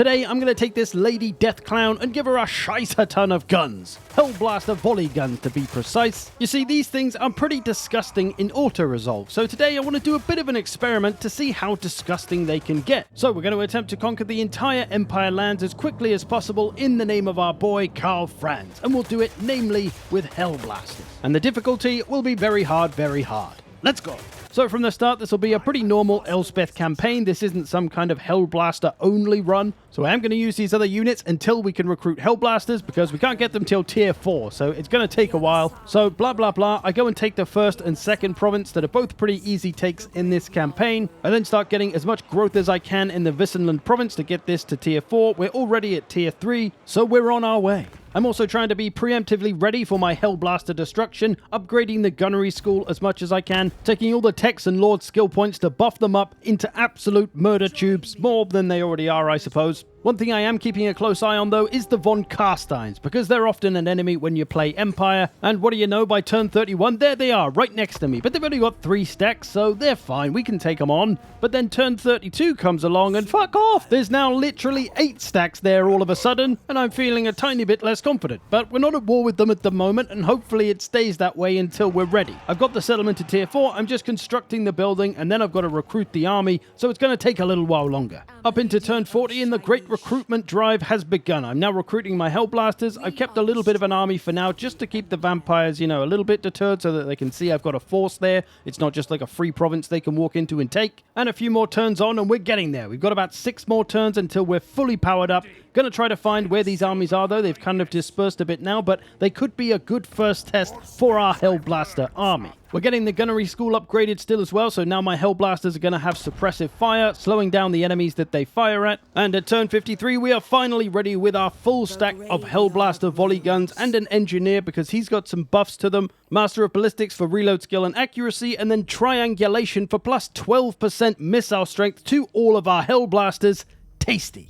Today, I'm going to take this lady death clown and give her a scheisse ton of guns. Hellblaster Volley Guns, to be precise. You see, these things are pretty disgusting in auto-resolve, so today I want to do a bit of an experiment to see how disgusting they can get. So we're going to attempt to conquer the entire Empire lands as quickly as possible in the name of our boy Karl Franz, and we'll do it namely with Hellblasters. And the difficulty will be very hard, very hard. Let's go! So from the start, this will be a pretty normal Elspeth campaign. This isn't some kind of Hellblaster only run. So I am going to use these other units until we can recruit Hellblasters, because we can't get them till tier 4, so it's going to take a while. So blah blah blah, I go and take the first and second province that are both pretty easy takes in this campaign. I then start getting as much growth as I can in the Wissenland province to get this to tier 4. We're already at tier 3, so we're on our way. I'm also trying to be preemptively ready for my Hellblaster destruction, upgrading the gunnery school as much as I can, taking all the techs and lord skill points to buff them up into absolute murder tubes, more than they already are, I suppose. One thing I am keeping a close eye on, though, is the von Carsteins, because they're often an enemy when you play Empire, and what do you know, by turn 31, there they are, right next to me, but they've only got 3 stacks, so they're fine, we can take them on. But then turn 32 comes along, and fuck off! There's now literally 8 stacks there all of a sudden, and I'm feeling a tiny bit less confident. But we're not at war with them at the moment, and hopefully it stays that way until we're ready. I've got the settlement to tier 4, I'm just constructing the building, and then I've got to recruit the army, so it's going to take a little while longer. Up into turn 40, and the great recruitment drive has begun. I'm now recruiting my Hellblasters. I've kept a little bit of an army for now, just to keep the vampires, you know, a little bit deterred, so that they can see I've got a force there. It's not just like a free province they can walk into and take. And a few more turns on, and we're getting there. We've got about 6 more turns until we're fully powered up. Gonna try to find where these armies are, though. They've kind of dispersed a bit now, but they could be a good first test for our Hellblaster army. We're getting the gunnery school upgraded still as well, so now my Hellblasters are going to have suppressive fire, slowing down the enemies that they fire at. And at turn 53, we are finally ready with our full stack of Hellblaster Volley Guns and an Engineer, because he's got some buffs to them. Master of Ballistics for reload skill and accuracy, and then Triangulation for plus 12% missile strength to all of our Hellblasters. Tasty!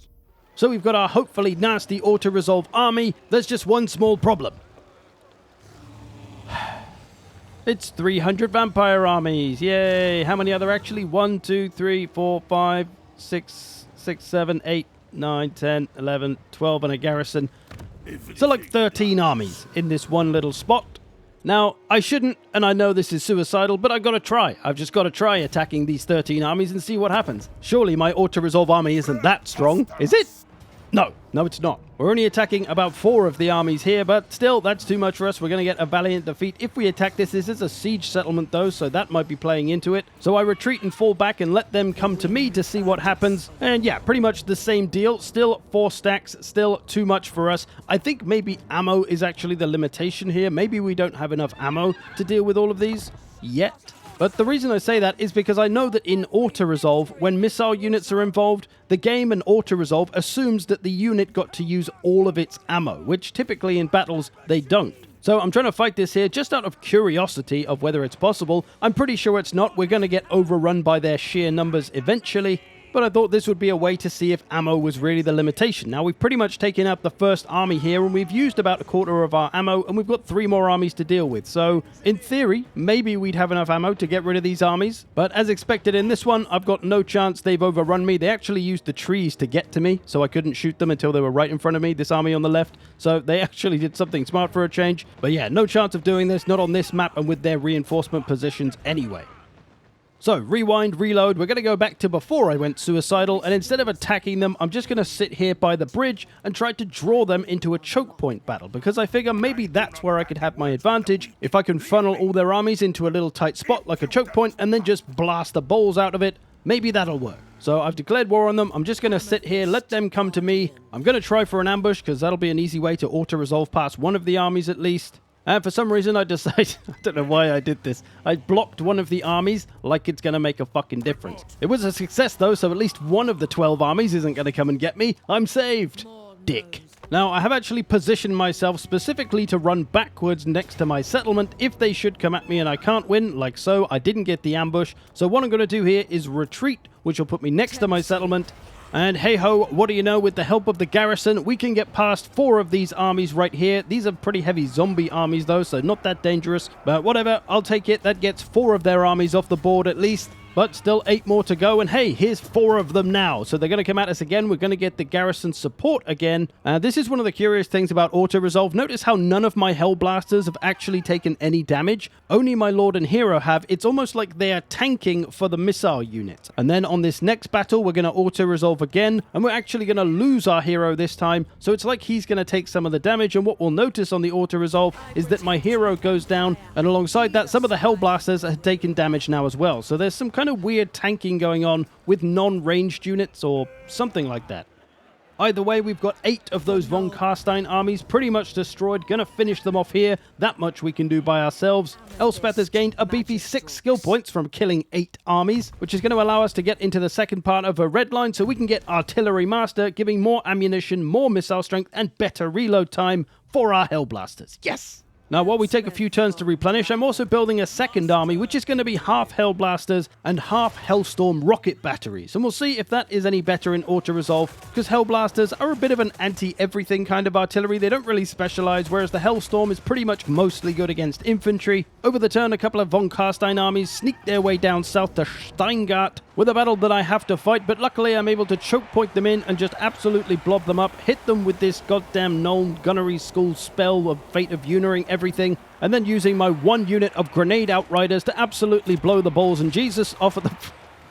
So we've got our hopefully nasty auto-resolve army. There's just one small problem. It's 300 vampire armies. Yay! How many are there actually? 1, 2, 3, 4, 5, 6, 7, 8, 9, 10, 11, 12 and a garrison. So like 13 armies in this one little spot. Now, I shouldn't, and I know this is suicidal, but I've got to try. I've just got to try attacking these 13 armies and see what happens. Surely my auto-resolve army isn't that strong, is it? No, it's not. We're only attacking about 4 of the armies here, but still, that's too much for us. We're going to get a valiant defeat if we attack this. This is a siege settlement, though, so that might be playing into it. So I retreat and fall back and let them come to me to see what happens. And yeah, pretty much the same deal. Still 4 stacks, still too much for us. I think maybe ammo is actually the limitation here. Maybe we don't have enough ammo to deal with all of these yet. But the reason I say that is because I know that in auto-resolve, when missile units are involved, the game and auto-resolve assumes that the unit got to use all of its ammo, which typically in battles they don't. So I'm trying to fight this here just out of curiosity of whether it's possible. I'm pretty sure it's not. We're going to get overrun by their sheer numbers eventually. But I thought this would be a way to see if ammo was really the limitation. Now, we've pretty much taken out the first army here, and we've used about a quarter of our ammo, and we've got 3 more armies to deal with. So, in theory, maybe we'd have enough ammo to get rid of these armies. But as expected in this one, I've got no chance. They've overrun me. They actually used the trees to get to me, so I couldn't shoot them until they were right in front of me, this army on the left. So they actually did something smart for a change. But yeah, no chance of doing this, not on this map and with their reinforcement positions anyway. So, rewind, reload, we're going to go back to before I went suicidal, and instead of attacking them, I'm just going to sit here by the bridge and try to draw them into a choke point battle, because I figure maybe that's where I could have my advantage, if I can funnel all their armies into a little tight spot like a choke point, and then just blast the balls out of it. Maybe that'll work. So I've declared war on them. I'm just going to sit here, let them come to me. I'm going to try for an ambush, because that'll be an easy way to auto-resolve past one of the armies at least. And for some reason I decided, I don't know why I did this, I blocked one of the armies like it's going to make a fucking difference. It was a success though, so at least one of the 12 armies isn't going to come and get me. I'm saved. Dick. Now, I have actually positioned myself specifically to run backwards next to my settlement if they should come at me and I can't win, like so. I didn't get the ambush, so what I'm going to do here is retreat, which will put me next to my settlement. And hey-ho, what do you know, with the help of the garrison, we can get past 4 of these armies right here. These are pretty heavy zombie armies, though, so not that dangerous. But whatever, I'll take it. That gets 4 of their armies off the board, at least. But still 8 more to go, and hey, here's 4 of them now. So they're going to come at us again. We're going to get the garrison support again. This is one of the curious things about auto-resolve. Notice how none of my Hellblasters have actually taken any damage. Only my Lord and Hero have. It's almost like they are tanking for the missile unit. And then on this next battle, we're going to auto-resolve again, and we're actually going to lose our hero this time. So it's like he's going to take some of the damage, and what we'll notice on the auto-resolve is that my hero goes down, and alongside that, some of the Hellblasters have taken damage now as well. So there's some kind of weird tanking going on with non-ranged units or something like that. Either way, we've got 8 of those von Carstein armies pretty much destroyed. Gonna finish them off here. That much we can do by ourselves. Elspeth has gained a beefy 6 skill points from killing 8 armies, which is going to allow us to get into the second part of her red line so we can get Artillery Master, giving more ammunition, more missile strength, and better reload time for our Hellblasters. Yes! Now, while we take a few turns to replenish, I'm also building a second army, which is going to be half Hellblasters and half Hellstorm rocket batteries. And we'll see if that is any better in auto-resolve, because Hellblasters are a bit of an anti-everything kind of artillery. They don't really specialize, whereas the Hellstorm is pretty much mostly good against infantry. Over the turn, a couple of von Carstein armies sneak their way down south to Steingart with a battle that I have to fight, but luckily I'm able to choke point them in and just absolutely blob them up, hit them with this goddamn Nuln Gunnery School spell of Fate of Unaring everything, and then using my 1 unit of Grenade Outriders to absolutely blow the balls and Jesus off of the...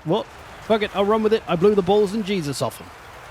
What? Fuck it, I'll run with it. I blew the balls and Jesus off them.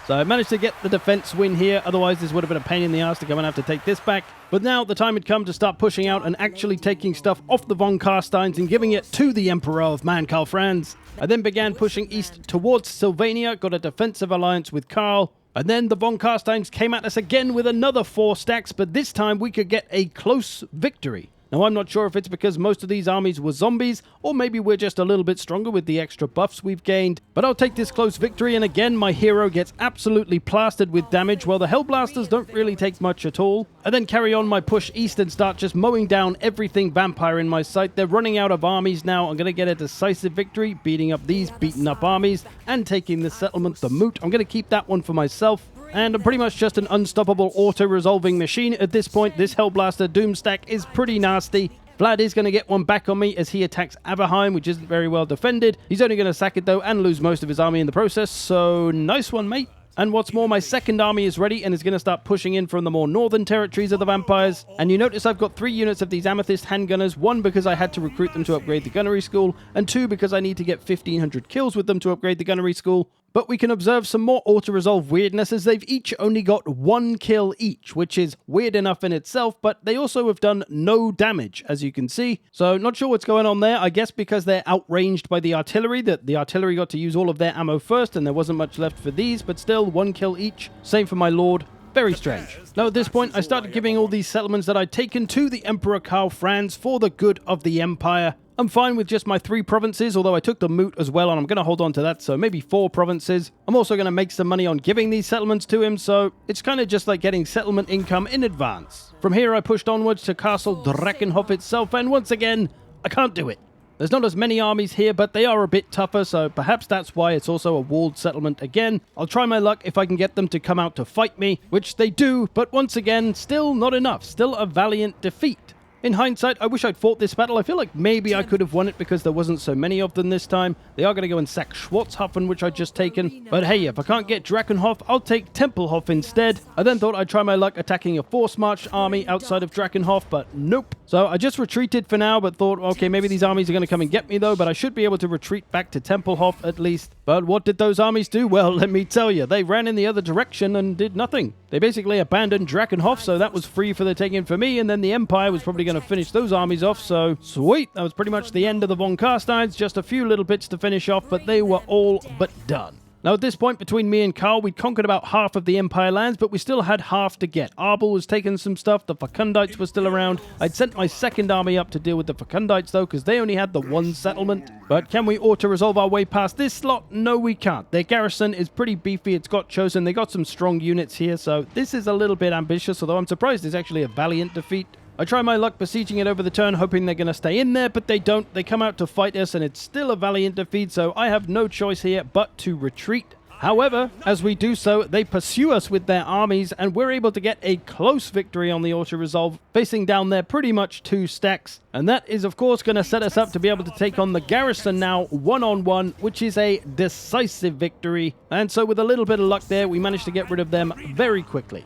So I managed to get the defense win here, otherwise this would have been a pain in the ass to come and have to take this back. But now the time had come to start pushing out and actually taking stuff off the von Carsteins and giving it to the Emperor of Man, Karl Franz. I then began pushing east towards Sylvania, got a defensive alliance with Karl, and then the von Carsteins came at us again with another 4 stacks, but this time we could get a close victory. Now, I'm not sure if it's because most of these armies were zombies, or maybe we're just a little bit stronger with the extra buffs we've gained, but I'll take this close victory, and again, my hero gets absolutely plastered with damage, while the Hellblasters don't really take much at all. I then carry on my push east and start just mowing down everything vampire in my sight. They're running out of armies now. I'm going to get a decisive victory, beating up these beaten up armies, and taking the settlement, the Moot. I'm going to keep that one for myself. And I'm pretty much just an unstoppable auto-resolving machine at this point. This Hellblaster Doomstack is pretty nasty. Vlad is going to get one back on me as he attacks Averheim, which isn't very well defended. He's only going to sack it, though, and lose most of his army in the process. So, nice one, mate. And what's more, my second army is ready and is going to start pushing in from the more northern territories of the vampires. And you notice I've got 3 units of these Amethyst handgunners. 1 because I had to recruit them to upgrade the gunnery school, and 2 because I need to get 1,500 kills with them to upgrade the gunnery school. But we can observe some more auto-resolve weirdness as they've each only got 1 kill each, which is weird enough in itself, but they also have done no damage, as you can see. So not sure what's going on there. I guess because they're outranged by the artillery, that the artillery got to use all of their ammo first, and there wasn't much left for these, but still 1 kill each. Same for my Lord. Very strange. Now at this point, I started giving all these settlements that I'd taken to the Emperor Karl Franz for the good of the Empire. I'm fine with just my 3 provinces, although I took the Moot as well, and I'm going to hold on to that, so maybe 4 provinces. I'm also going to make some money on giving these settlements to him, so it's kind of just like getting settlement income in advance. From here, I pushed onwards to Castle Drakenhof itself, and once again, I can't do it. There's not as many armies here, but they are a bit tougher, so perhaps that's why it's also a walled settlement again. I'll try my luck if I can get them to come out to fight me, which they do, but once again, still not enough. Still a valiant defeat. In hindsight, I wish I'd fought this battle. I feel like maybe I could have won it because there wasn't so many of them this time. They are going to go and sack Schwarzhofen, which I'd just taken. But hey, if I can't get Drakenhof, I'll take Tempelhof instead. I then thought I'd try my luck attacking a force-march army outside of Drakenhof, but nope. So I just retreated for now, but thought, okay, maybe these armies are going to come and get me though, but I should be able to retreat back to Tempelhof at least. But what did those armies do? Well, let me tell you, they ran in the other direction and did nothing. They basically abandoned Drakenhof, so that was free for the taking for me, and then the Empire was probably going to finish those armies off, so sweet. That was pretty much the end of the von Carsteins, just a few little bits to finish off, but they were all but done. Now at this point, between me and Karl, we'd conquered about half of the Empire lands, but we still had half to get. Arbal was taking some stuff, the Fecundites were still around. I'd sent my second army up to deal with the Fecundites though, because they only had the 1 settlement. But can we auto-resolve our way past this slot? No, we can't. Their garrison is pretty beefy, it's got chosen, they got some strong units here, so this is a little bit ambitious, although I'm surprised it's actually a valiant defeat. I try my luck besieging it over the turn, hoping they're going to stay in there, but they don't. They come out to fight us, and it's still a valiant defeat, so I have no choice here but to retreat. However, as we do so, they pursue us with their armies, and we're able to get a close victory on the auto-resolve, facing down there pretty much 2 stacks. And that is, of course, going to set us up to be able to take on the garrison now one-on-one, which is a decisive victory. And so with a little bit of luck there, we managed to get rid of them very quickly.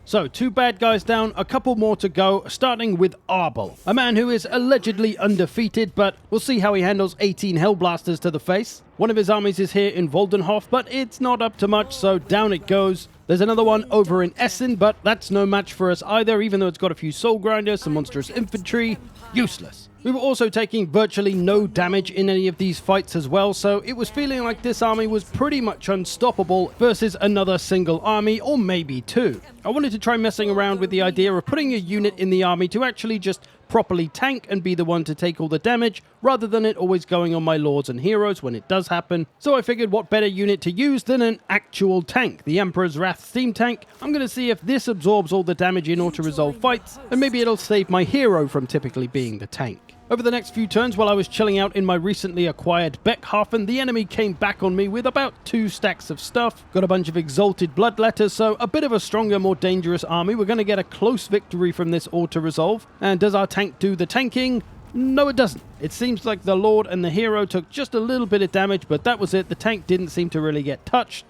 So, 2 bad guys down, a couple more to go, starting with Arbal, a man who is allegedly undefeated, but we'll see how he handles 18 Hellblasters to the face. One of his armies is here in Voldenhof, but it's not up to much, so down it goes. There's another one over in Essen, but that's no match for us either, even though it's got a few soul grinders, some monstrous infantry. Useless. We were also taking virtually no damage in any of these fights as well, so it was feeling like this army was pretty much unstoppable versus another single army, or maybe 2. I wanted to try messing around with the idea of putting a unit in the army to actually just properly tank and be the one to take all the damage, rather than it always going on my lords and heroes when it does happen. So I figured what better unit to use than an actual tank, the Emperor's Wrath Steam Tank. I'm going to see if this absorbs all the damage in auto-resolve fights, and maybe it'll save my hero from typically being the tank. Over the next few turns, while I was chilling out in my recently acquired Beckhafen, the enemy came back on me with about 2 stacks of stuff. Got a bunch of exalted bloodletters, so a bit of a stronger, more dangerous army. We're going to get a close victory from this auto-resolve. And does our tank do the tanking? No, it doesn't. It seems like the Lord and the hero took just a little bit of damage, but that was it. The tank didn't seem to really get touched.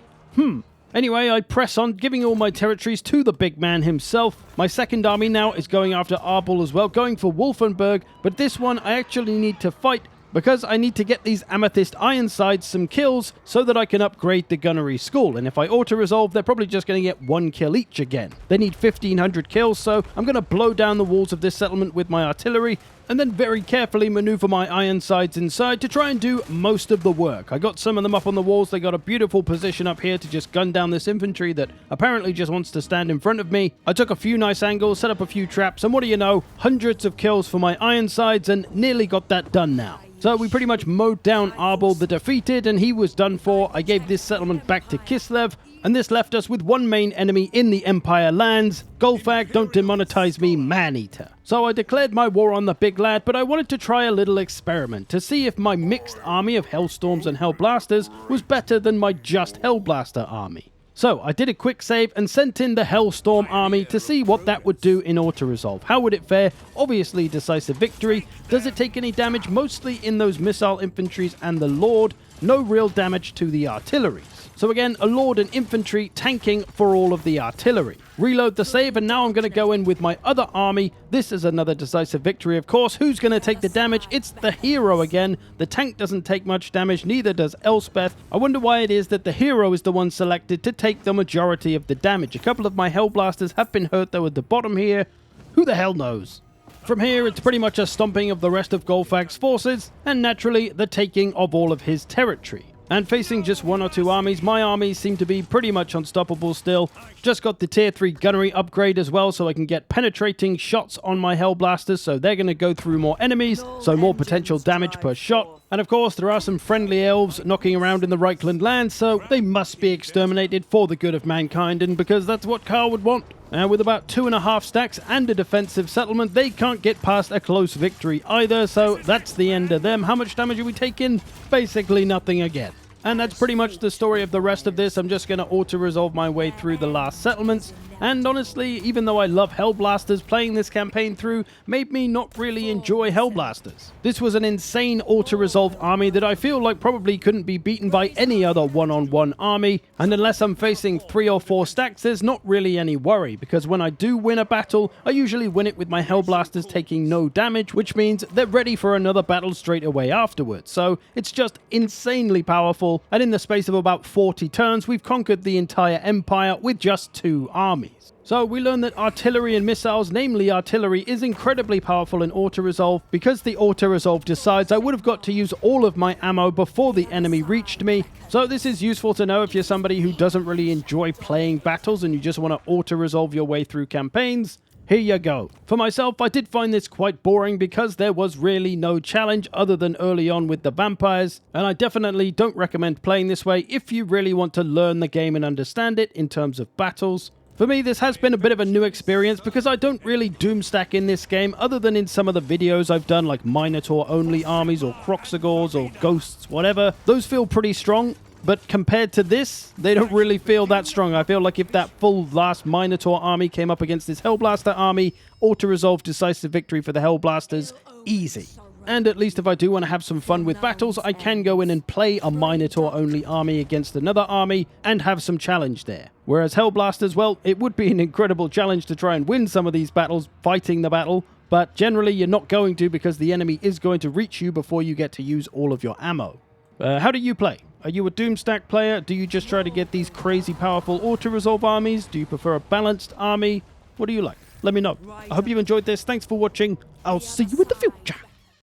Anyway, I press on, giving all my territories to the big man himself. My second army now is going after Arbal as well, going for Wolfenburg, but this one I actually need to fight because I need to get these Amethyst Ironsides some kills so that I can upgrade the Gunnery School. And if I auto-resolve, they're probably just going to get 1 kill each again. They need 1,500 kills, so I'm going to blow down the walls of this settlement with my artillery, and then very carefully maneuver my Ironsides inside to try and do most of the work. I got some of them up on the walls. They got a beautiful position up here to just gun down this infantry that apparently just wants to stand in front of me. I took a few nice angles, set up a few traps, and what do you know? Hundreds of kills for my Ironsides, and nearly got that done now. So we pretty much mowed down Arbal the defeated, and he was done for. I gave this settlement back to Kislev, and this left us with one main enemy in the Empire lands. Golfag, don't demonetize me, man-eater. So I declared my war on the big lad, but I wanted to try a little experiment to see if my mixed army of Hellstorms and Hellblasters was better than my just Hellblaster army. So I did a quick save and sent in the Hellstorm army to see what that would do in auto-resolve. How would it fare? Obviously decisive victory. Does it take any damage? Mostly in those missile infantries and the Lord. No real damage to the artillery. So again, a Lord and infantry tanking for all of the artillery. Reload the save, and now I'm going to go in with my other army. This is another decisive victory, of course. Who's going to take the damage? It's the hero again. The tank doesn't take much damage, neither does Elspeth. I wonder why it is that the hero is the one selected to take the majority of the damage. A couple of my Hellblasters have been hurt, though, at the bottom here. Who the hell knows? From here, it's pretty much a stomping of the rest of Golfag's forces, and naturally, the taking of all of his territory. And facing just 1 or 2 armies, my armies seem to be pretty much unstoppable still. Just got the tier 3 gunnery upgrade as well, so I can get penetrating shots on my Hellblasters, so they're going to go through more enemies, so more potential damage per shot. And of course, there are some friendly elves knocking around in the Reichland lands, so they must be exterminated for the good of mankind, and because that's what Karl would want. Now, with about 2.5 stacks and a defensive settlement, they can't get past a close victory either, so that's the end of them. How much damage are we taking? Basically nothing again. And that's pretty much the story of the rest of this. I'm just going to auto-resolve my way through the last settlements. And honestly, even though I love Hellblasters, playing this campaign through made me not really enjoy Hellblasters. This was an insane auto-resolve army that I feel like probably couldn't be beaten by any other one-on-one army. And unless I'm facing 3 or 4 stacks, there's not really any worry, because when I do win a battle, I usually win it with my Hellblasters taking no damage, which means they're ready for another battle straight away afterwards. So it's just insanely powerful. And in the space of about 40 turns, we've conquered the entire empire with just 2 armies. So we learn that artillery and missiles, namely artillery, is incredibly powerful in auto-resolve. Because the auto-resolve decides I would have got to use all of my ammo before the enemy reached me. So this is useful to know if you're somebody who doesn't really enjoy playing battles and you just want to auto-resolve your way through campaigns. Here you go. For myself, I did find this quite boring because there was really no challenge other than early on with the vampires, and I definitely don't recommend playing this way if you really want to learn the game and understand it in terms of battles. For me, this has been a bit of a new experience because I don't really doomstack in this game other than in some of the videos I've done, like Minotaur-only armies or Croxagors or Ghosts, whatever. Those feel pretty strong. But compared to this, they don't really feel that strong. I feel like if that full last Minotaur army came up against this Hellblaster army, auto-resolve decisive victory for the Hellblasters, easy. And at least if I do want to have some fun with battles, I can go in and play a Minotaur-only army against another army and have some challenge there. Whereas Hellblasters, well, it would be an incredible challenge to try and win some of these battles, fighting the battle, but generally you're not going to because the enemy is going to reach you before you get to use all of your ammo. How do you play? Are you a Doomstack player? Do you just try to get these crazy powerful auto-resolve armies? Do you prefer a balanced army? What do you like? Let me know. I hope you enjoyed this. Thanks for watching. I'll see you in the future.